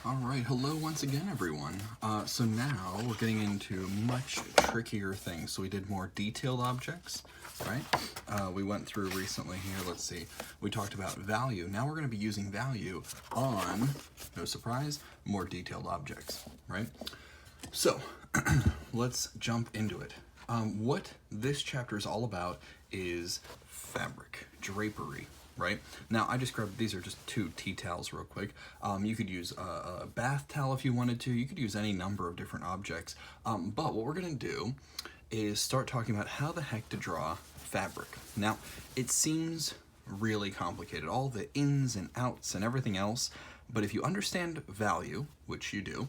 All right, hello once again, everyone. So now we're getting into much trickier things. So we did more detailed objects, right? We went through recently here, let's see, we talked about value. Now we're going to be using value on, no surprise, more detailed objects, right? So let's jump into it. What this chapter is all about is fabric, drapery, right? Now, I just grabbed, these are just two tea towels real quick. You could use a bath towel if you wanted to. You could use any number of different objects. But what we're going to do is start talking about how the heck to draw fabric. Now, it seems really complicated, all the ins and outs and everything else. But if you understand value, which you do,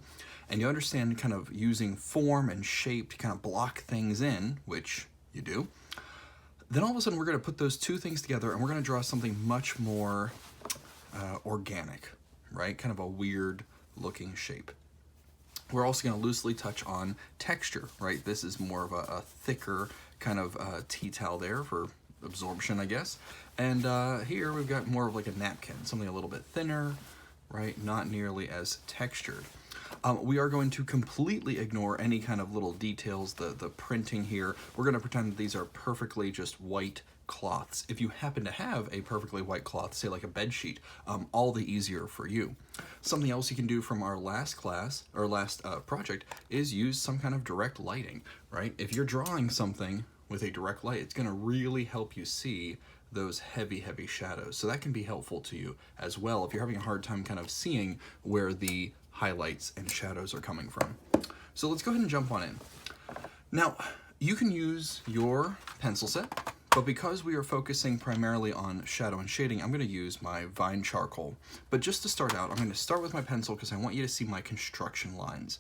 and you understand kind of using form and shape to kind of block things in, which you do, then all of a sudden we're going to put those two things together and we're going to draw something much more organic, right? Kind of a weird looking shape. We're also going to loosely touch on texture, right? This is more of a thicker kind of tea towel there for absorption, I guess. And here we've got more of like a napkin, something a little bit thinner, right? Not nearly as textured. We are going to completely ignore any kind of little details, the printing here. We're going to pretend that these are perfectly just white cloths. If you happen to have a perfectly white cloth, say like a bed sheet, all the easier for you. Something else you can do from our last class, or last project, is use some kind of direct lighting, right? If you're drawing something with a direct light, it's going to really help you see those heavy shadows. So that can be helpful to you as well if you're having a hard time kind of seeing where the highlights and shadows are coming from. So let's go ahead and jump on in. Now, you can use your pencil set, but because we are focusing primarily on shadow and shading, I'm going to use my Vine charcoal. But just to start out, I'm going to start with my pencil because I want you to see my construction lines.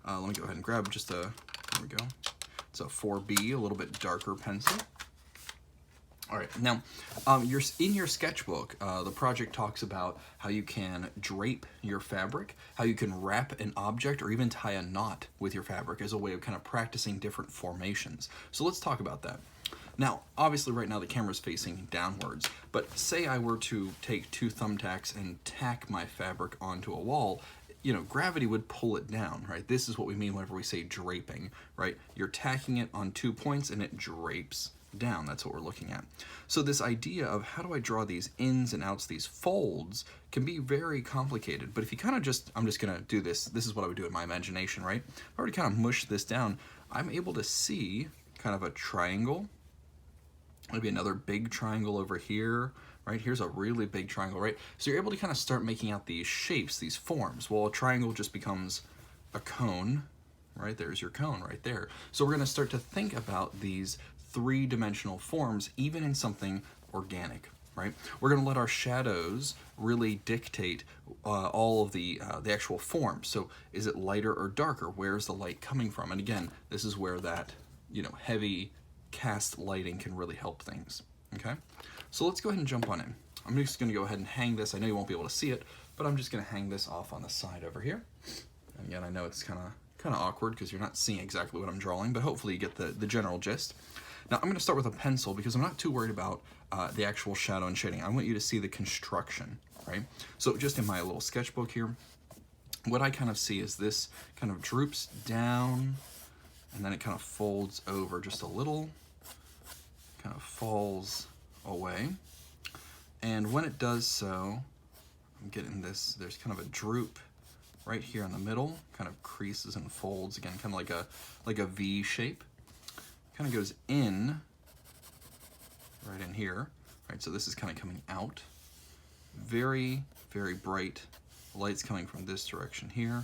Let me go ahead and grab just a, there we go. It's a 4B, a little bit darker pencil. All right, now, you're in your sketchbook, the project talks about how you can drape your fabric, how you can wrap an object, or even tie a knot with your fabric as a way of kind of practicing different formations. So let's talk about that. Now, obviously right now the camera's facing downwards, but say I were to take two thumbtacks and tack my fabric onto a wall, you know, gravity would pull it down, right? This is what we mean whenever we say draping, right? You're tacking it on 2 points and it drapes down. That's what we're looking at. So this idea of how do I draw these ins and outs, these folds, can be very complicated. But if you kind of just, I'm just going to do this. This is what I would do in my imagination, right? If I already kind of mush this down, I'm able to see kind of a triangle, maybe another big triangle over here, right? Here's a really big triangle, right? So you're able to kind of start making out these shapes, these forms. Well, a triangle just becomes a cone, right? There's your cone right there. So we're going to start to think about these three-dimensional forms, even in something organic, right? We're going to let our shadows really dictate all of the actual form. So is it lighter or darker? Where's the light coming from? And again, this is where that, you know, heavy cast lighting can really help things, okay? So let's go ahead and jump on in. I'm just going to go ahead and hang this. I know you won't be able to see it, but I'm just going to hang this off on the side over here. And again, I know it's kind of awkward because you're not seeing exactly what I'm drawing, but hopefully you get the general gist. Now, I'm going to start with a pencil because I'm not too worried about the actual shadow and shading. I want you to see the construction, right? So just in my little sketchbook here, what I kind of see is this kind of droops down, and then it kind of folds over just a little, kind of falls away. And when it does so, I'm getting this, there's kind of a droop right here in the middle, kind of creases and folds, again, kind of like a V shape. Kind of goes in, right in here, right? So this is kind of coming out. Very bright light's coming from this direction here.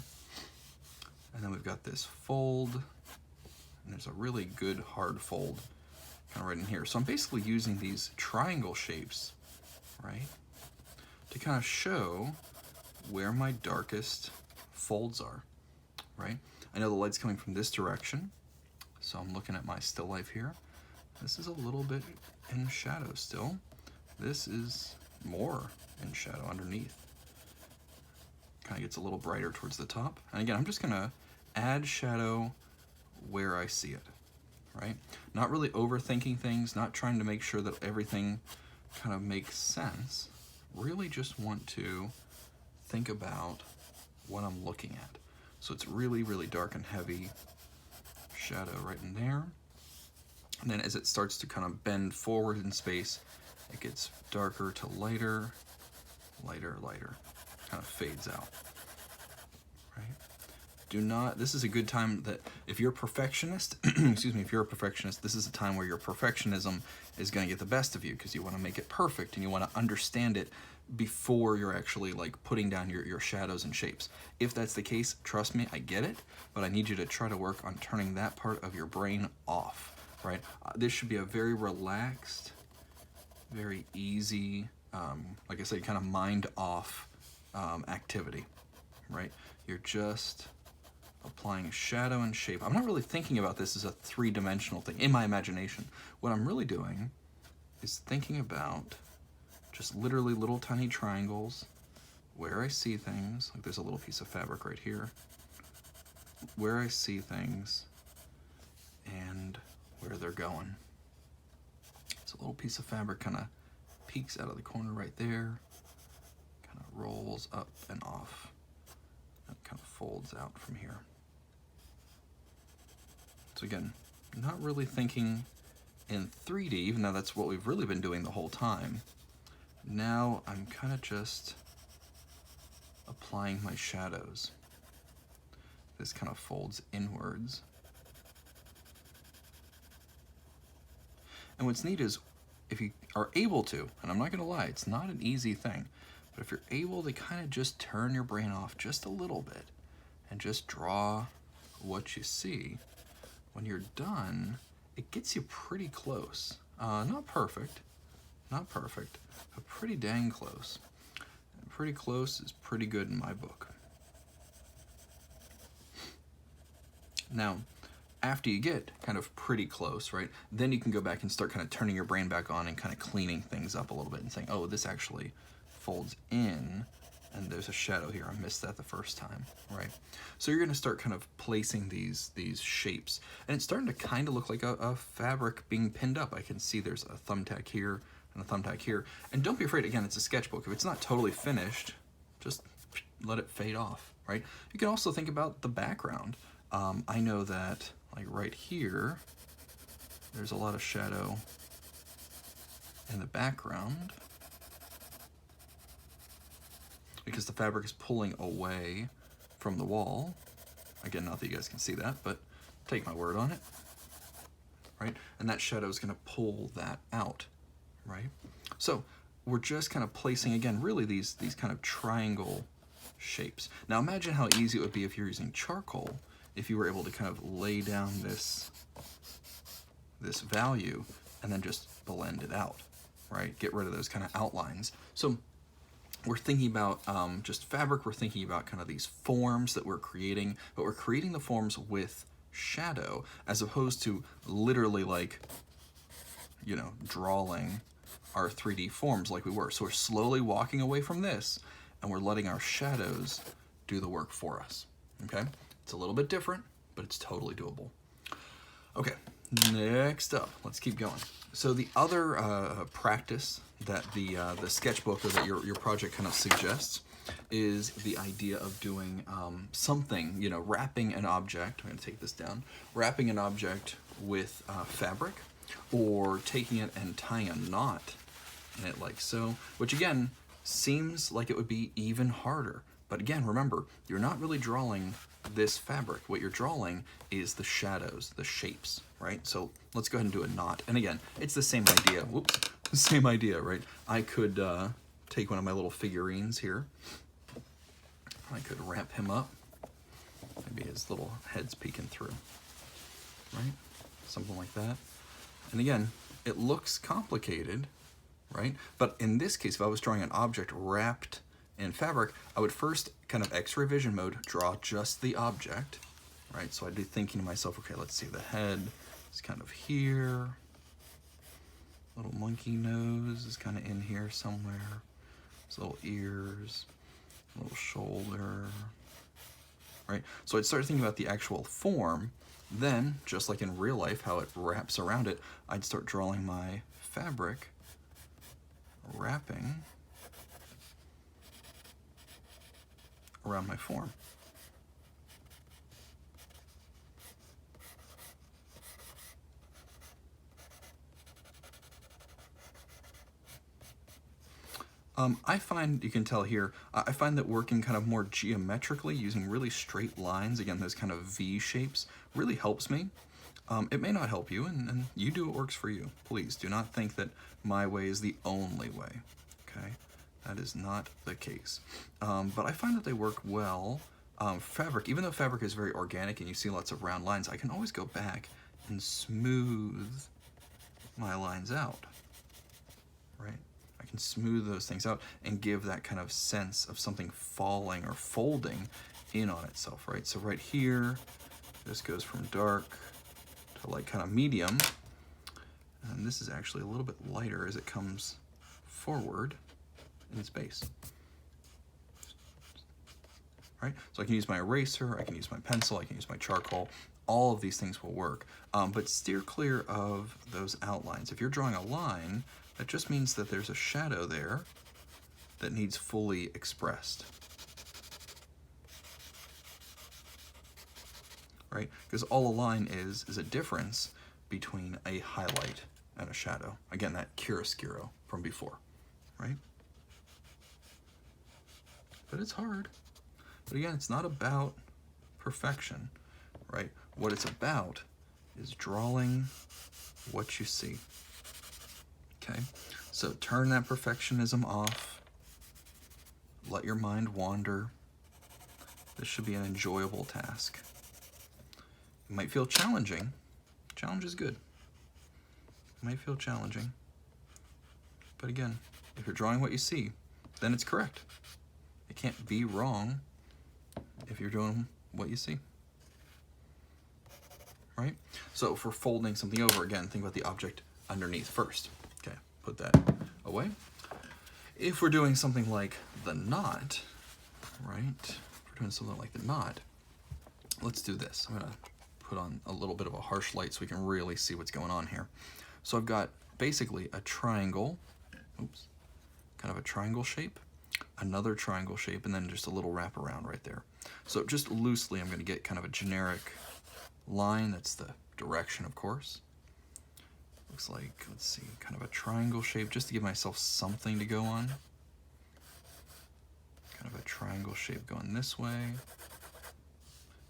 And then we've got this fold, and there's a really good hard fold kind of right in here. So I'm basically using these triangle shapes, right, to kind of show where my darkest folds are, right? I know the light's coming from this direction, so I'm looking at my still life here. This is a little bit in shadow still. This is more in shadow underneath. Kind of gets a little brighter towards the top. And again, I'm just gonna add shadow where I see it, right? Not really overthinking things, not trying to make sure that everything kind of makes sense. Really just want to think about what I'm looking at. So it's really, really dark and heavy shadow right in there. And then as it starts to kind of bend forward in space, it gets darker to lighter, lighter, lighter, kind of fades out, right? Do not, this is a good time that if you're a perfectionist, excuse me, if you're a perfectionist, this is a time where your perfectionism is going to get the best of you because you want to make it perfect and you want to understand it before you're actually like putting down your shadows and shapes. If that's the case, trust me, I get it, but I need you to try to work on turning that part of your brain off, right? This should be a very relaxed, very easy, like I said, kind of mind off activity, right? You're just applying shadow and shape. I'm not really thinking about this as a three-dimensional thing in my imagination. What I'm really doing is thinking about just literally little tiny triangles where I see things, like there's a little piece of fabric right here, where I see things and where they're going. So a little piece of fabric kind of peeks out of the corner right there, kind of rolls up and off, and kind of folds out from here. So again, not really thinking in 3D, even though that's what we've really been doing the whole time. Now I'm kind of just applying my shadows. This kind of folds inwards. And what's neat is if you are able to, and I'm not going to lie, it's not an easy thing, but if you're able to kind of just turn your brain off just a little bit and just draw what you see, when you're done, it gets you pretty close. Not perfect, but pretty dang close. And pretty close is pretty good in my book. Now, after you get kind of pretty close, right, then you can go back and start kind of turning your brain back on and kind of cleaning things up a little bit and saying, oh, this actually folds in and there's a shadow here. I missed that the first time, right? So you're gonna start kind of placing these shapes and it's starting to kind of look like a fabric being pinned up. I can see there's a thumbtack here and a thumbtack here. And don't be afraid, again, it's a sketchbook. If it's not totally finished, just let it fade off, right? You can also think about the background. I know that like right here, there's a lot of shadow in the background because the fabric is pulling away from the wall. Again, not that you guys can see that, but take my word on it, right? And that shadow is gonna pull that out, right? So we're just kind of placing, again, really these kind of triangle shapes. Now imagine how easy it would be if you're using charcoal, if you were able to kind of lay down this value and then just blend it out, right? Get rid of those kind of outlines. So we're thinking about just fabric, we're thinking about kind of these forms that we're creating, but we're creating the forms with shadow as opposed to literally like, you know, drawing our 3D forms like we were. So we're slowly walking away from this and we're letting our shadows do the work for us, okay? It's a little bit different, but it's totally doable. Okay, next up, let's keep going. So the other practice that the sketchbook or that your project kind of suggests is the idea of doing something, you know, wrapping an object, I'm gonna take this down, wrapping an object with fabric or taking it and tying a knot in it like so, which again, seems like it would be even harder. But again, remember, you're not really drawing this fabric. What you're drawing is the shadows, the shapes, right? So let's go ahead and do a knot. And again, it's the same idea. Whoops, the same idea, right? I could take one of my little figurines here. I could wrap him up. Maybe his little head's peeking through, right? Something like that. And again, it looks complicated, right? But in this case, if I was drawing an object wrapped in fabric, I would first kind of X-ray vision mode, draw just the object, right? So I'd be thinking to myself, okay, let's see, the head is kind of here. Little monkey nose is kind of in here somewhere. His little ears, little shoulder, right? So I'd start thinking about the actual form. Then, just like in real life, how it wraps around it, I'd start drawing my fabric wrapping around my form. I find, you can tell here, I find that working kind of more geometrically, using really straight lines, again, those kind of V shapes, really helps me. It may not help you, and you do what works for you. Please do not think that my way is the only way, okay? That is not the case. But I find that they work well. Fabric, even though fabric is very organic and you see lots of round lines, I can always go back and smooth my lines out, right? I can smooth those things out and give that kind of sense of something falling or folding in on itself, right? So right here, this goes from dark to like kind of medium, and this is actually a little bit lighter as it comes forward in its base. Right? So I can use my eraser, I can use my pencil, I can use my charcoal. All of these things will work, but steer clear of those outlines. If you're drawing a line, that just means that there's a shadow there that needs fully expressed. Right? Because all a line is a difference between a highlight and a shadow. Again, that chiaroscuro from before, right? But it's hard. But again, it's not about perfection, right? What it's about is drawing what you see. Okay, so turn that perfectionism off. Let your mind wander. This should be an enjoyable task. It might feel challenging. Challenge is good. It might feel challenging. But again, if you're drawing what you see, then it's correct. It can't be wrong if you're doing what you see. Right? So for folding something over, again, think about the object underneath first. Okay, put that away. If we're doing something like the knot, right? If we're doing something like the knot, let's do this. I'm gonna put on a little bit of a harsh light so we can really see what's going on here. So I've got basically a triangle, oops, kind of a triangle shape, another triangle shape, and then just a little wraparound right there. So just loosely, I'm gonna get kind of a generic line. That's the direction, of course. Looks like, let's see, kind of a triangle shape, just to give myself something to go on. Kind of a triangle shape going this way.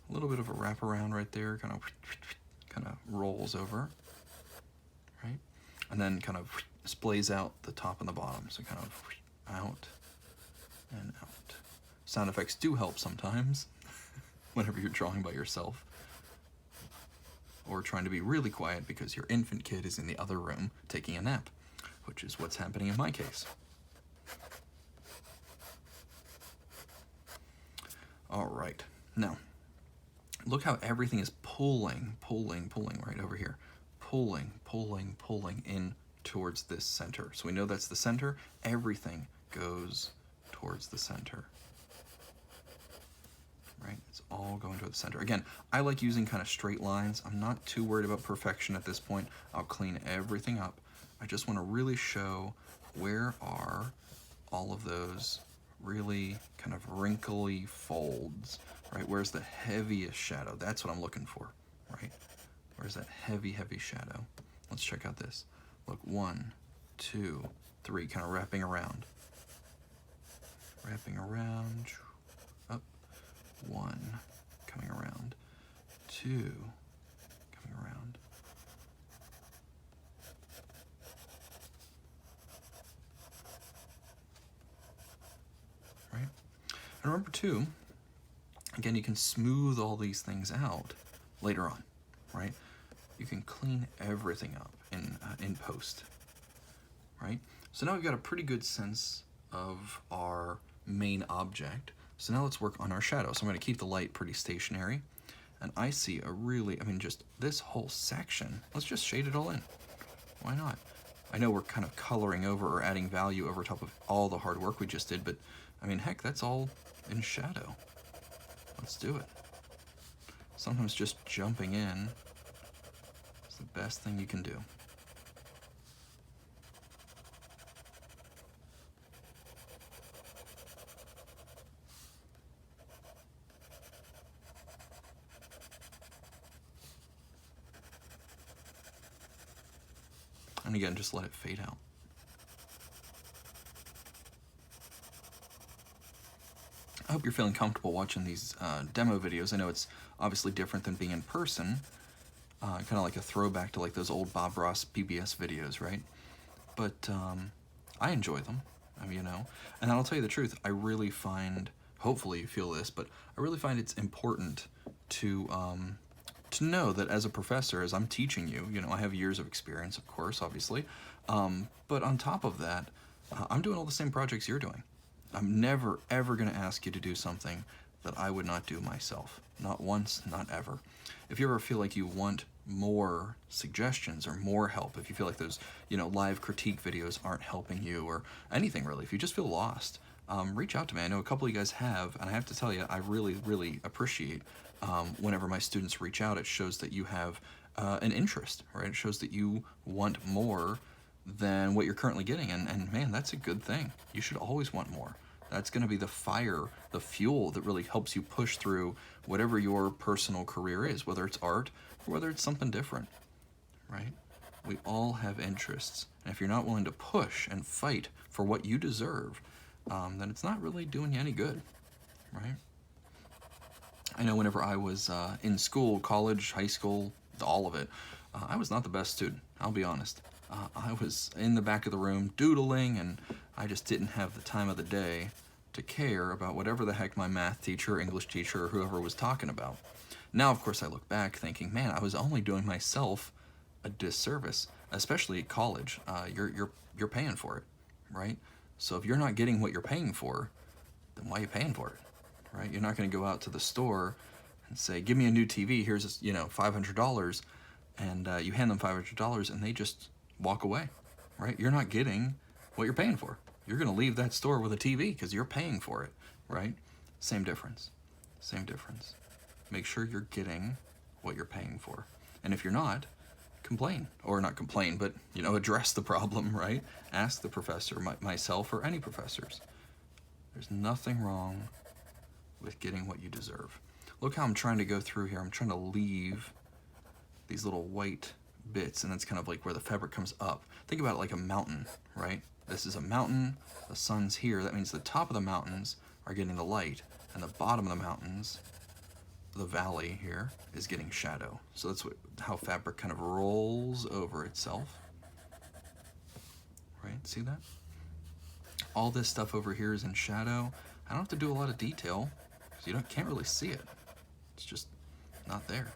A little bit of a wraparound right there, kind of rolls over, right? And then kind of splays out the top and the bottom, so kind of out and out. Sound effects do help sometimes, whenever you're drawing by yourself. Or trying to be really quiet because your infant kid is in the other room taking a nap, which is what's happening in my case. All right, now, look how everything is pulling right over here. Pulling in towards this center. So we know that's the center. Everything goes towards the center. Right? It's all going to the center. Again, I like using kind of straight lines. I'm not too worried about perfection at this point. I'll clean everything up. I just want to really show where are all of those really kind of wrinkly folds, right? Where's the heaviest shadow? That's what I'm looking for, right? Where's that heavy shadow? Let's check out this. Look, 1, 2, 3, kind of wrapping around. Wrapping around. 1, coming around, 2, coming around. Right? And remember too, again, you can smooth all these things out later on, right? You can clean everything up in post, right? So now we've got a pretty good sense of our main object. So now let's work on our shadow. So I'm going to keep the light pretty stationary. And I see a really, I mean, just this whole section. Let's just shade it all in. Why not? I know we're kind of coloring over or adding value over top of all the hard work we just did, but I mean, heck, that's all in shadow. Let's do it. Sometimes just jumping in is the best thing you can do. And again, just let it fade out. I hope you're feeling comfortable watching these demo videos. I know it's obviously different than being in person, kind of like a throwback to like those old Bob Ross PBS videos, right? But I enjoy them, you know. And I'll tell you the truth, I really find, hopefully you feel this, but I really find it's important to know that as a professor, as I'm teaching you, you know, I have years of experience, of course, obviously, but on top of that, I'm doing all the same projects you're doing. I'm never, ever going to ask you to do something that I would not do myself. Not once, not ever. If you ever feel like you want more suggestions or more help, if you feel like those, you know, live critique videos aren't helping you or anything really, if you just feel lost, reach out to me. I know a couple of you guys have, and I have to tell you, I really, really appreciate whenever my students reach out. It shows that you have an interest, right? It shows that you want more than what you're currently getting, and man, that's a good thing. You should always want more. That's going to be the fire, the fuel that really helps you push through whatever your personal career is, whether it's art or whether it's something different, right? We all have interests, and if you're not willing to push and fight for what you deserve, then it's not really doing you any good, right? I know whenever I was in school, college, high school, all of it, I was not the best student, I'll be honest. I was in the back of the room doodling, and I just didn't have the time of the day to care about whatever the heck my math teacher, English teacher, or whoever was talking about. Now, of course, I look back thinking, man, I was only doing myself a disservice, especially at college. You're paying for it, right? So if you're not getting what you're paying for, then why are you paying for it, right? You're not going to go out to the store and say, give me a new TV, here's, you know, $500, and you hand them $500 and they just walk away, right? You're not getting what you're paying for. You're going to leave that store with a TV because you're paying for it, right? Same difference. Same difference. Make sure you're getting what you're paying for. And if you're not, complain. Or not complain, but, you know, address the problem, right? Ask the professor, myself, or any professors. There's nothing wrong with getting what you deserve. Look how I'm trying to go through here. I'm trying to leave these little white bits, and it's kind of like where the fabric comes up. Think about it like a mountain, right? This is a mountain, the sun's here. That means the top of the mountains are getting the light, and the bottom of the mountains, the valley here, is getting shadow. So that's how fabric kind of rolls over itself, right? See that? All this stuff over here is in shadow. I don't have to do a lot of detail, because you can't really see it. It's just not there.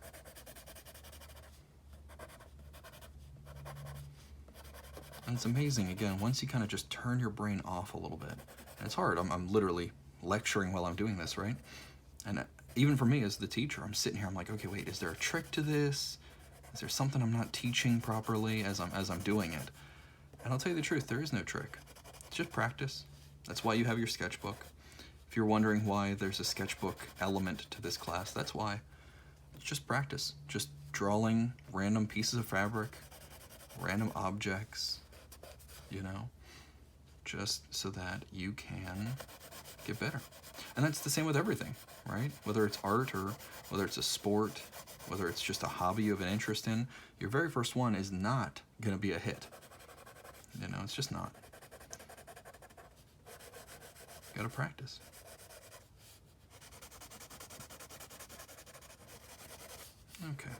And it's amazing, again, once you kind of just turn your brain off a little bit. And it's hard. I'm literally lecturing while I'm doing this, right? And even for me as the teacher, I'm sitting here, I'm like, okay, wait, is there a trick to this? Is there something I'm not teaching properly as I'm doing it? And I'll tell you the truth, there is no trick. It's just practice. That's why you have your sketchbook. If you're wondering why there's a sketchbook element to this class, that's why. It's just practice. Just drawing random pieces of fabric, random objects, you know, just so that you can get better. And that's the same with everything, right? Whether it's art or whether it's a sport, whether it's just a hobby you have an interest in, your very first one is not going to be a hit. You know, it's just not. You gotta practice. Okay.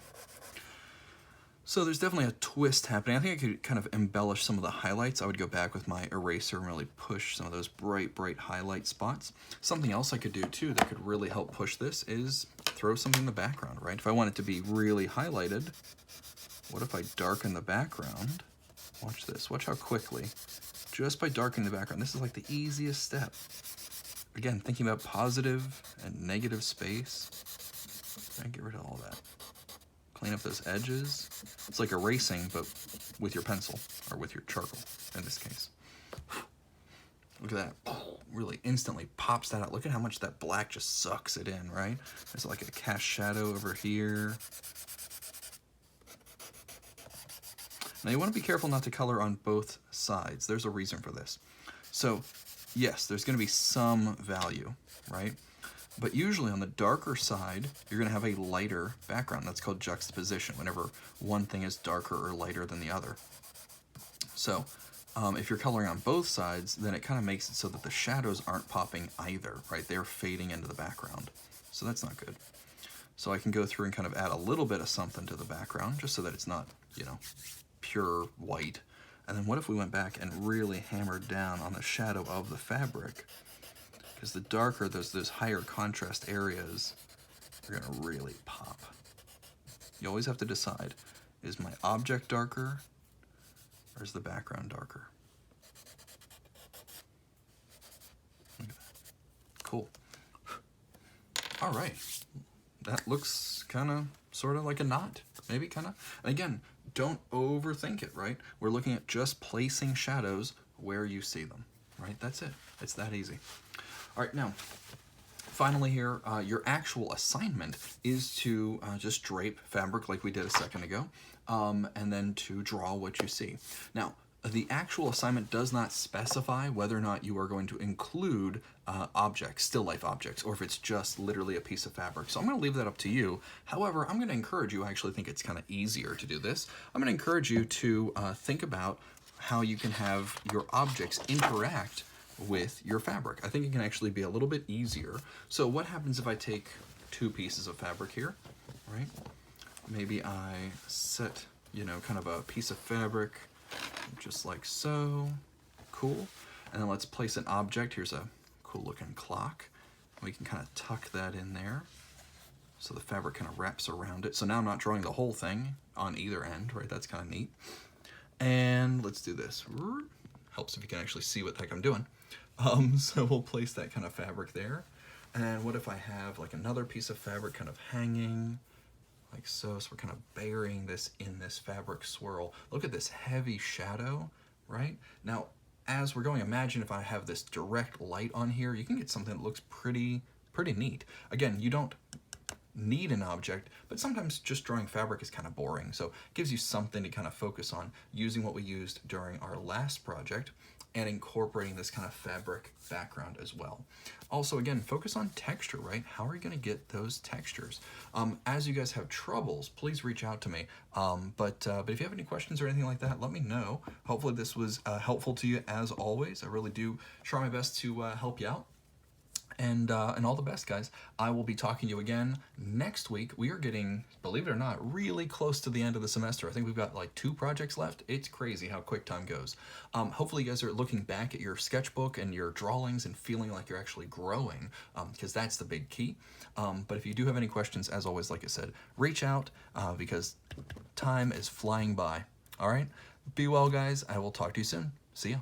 So there's definitely a twist happening. I think I could kind of embellish some of the highlights. I would go back with my eraser and really push some of those bright highlight spots. Something else I could do too that could really help push this is throw something in the background, right? If I want it to be really highlighted, what if I darken the background? Watch this. Watch how quickly, just by darkening the background, this is like the easiest step. Again, thinking about positive and negative space. And get rid of all that. Clean up those edges. It's like erasing, but with your pencil, or with your charcoal, in this case. Look at that. Really instantly pops that out. Look at how much that black just sucks it in, right? There's like a cast shadow over here. Now you want to be careful not to color on both sides. There's a reason for this. So, yes, there's going to be some value, right? But usually on the darker side, you're going to have a lighter background. That's called juxtaposition, whenever one thing is darker or lighter than the other. So if you're coloring on both sides, then it kind of makes it so that the shadows aren't popping either, right? They're fading into the background. So that's not good. So I can go through and kind of add a little bit of something to the background just so that it's not, you know, pure white. And then what if we went back and really hammered down on the shadow of the fabric? Because the darker those higher contrast areas are going to really pop. You always have to decide, is my object darker or is the background darker? Look at that. Cool. All right. That looks kind of, sort of like a knot, maybe kind of. And again, don't overthink it, right? We're looking at just placing shadows where you see them, right? That's it. It's that easy. All right, now, finally here, your actual assignment is to just drape fabric like we did a second ago, and then to draw what you see. Now, the actual assignment does not specify whether or not you are going to include objects, still life objects, or if it's just literally a piece of fabric. So I'm going to leave that up to you. However, I'm going to encourage you, I actually think it's kind of easier to do this. I'm going to encourage you to think about how you can have your objects interact with your fabric. I think it can actually be a little bit easier. So what happens if I take two pieces of fabric here, right? Maybe I set, you know, kind of a piece of fabric just like so. Cool. And then let's place an object. Here's a cool looking clock. We can kind of tuck that in there so the fabric kind of wraps around it. So now I'm not drawing the whole thing on either end, right? That's kind of neat. And let's do this. Helps if you can actually see what the heck I'm doing. So we'll place that kind of fabric there. And what if I have like another piece of fabric kind of hanging like so? So we're kind of burying this in this fabric swirl. Look at this heavy shadow, right? Now, as we're going, imagine if I have this direct light on here, you can get something that looks pretty neat. Again, you don't need an object, but sometimes just drawing fabric is kind of boring. So it gives you something to kind of focus on using what we used during our last project and incorporating this kind of fabric background as well. Also, again, focus on texture, right? How are you going to get those textures? As you guys have troubles, please reach out to me. But if you have any questions or anything like that, let me know. Hopefully this was helpful to you as always. I really do try my best to help you out. And all the best, guys. I will be talking to you again next week. We are getting, believe it or not, really close to the end of the semester. I think we've got like 2 projects left. It's crazy how quick time goes. Hopefully you guys are looking back at your sketchbook and your drawings and feeling like you're actually growing, because that's the big key. But if you do have any questions, as always, like I said, reach out because time is flying by. All right? Be well, guys. I will talk to you soon. See ya.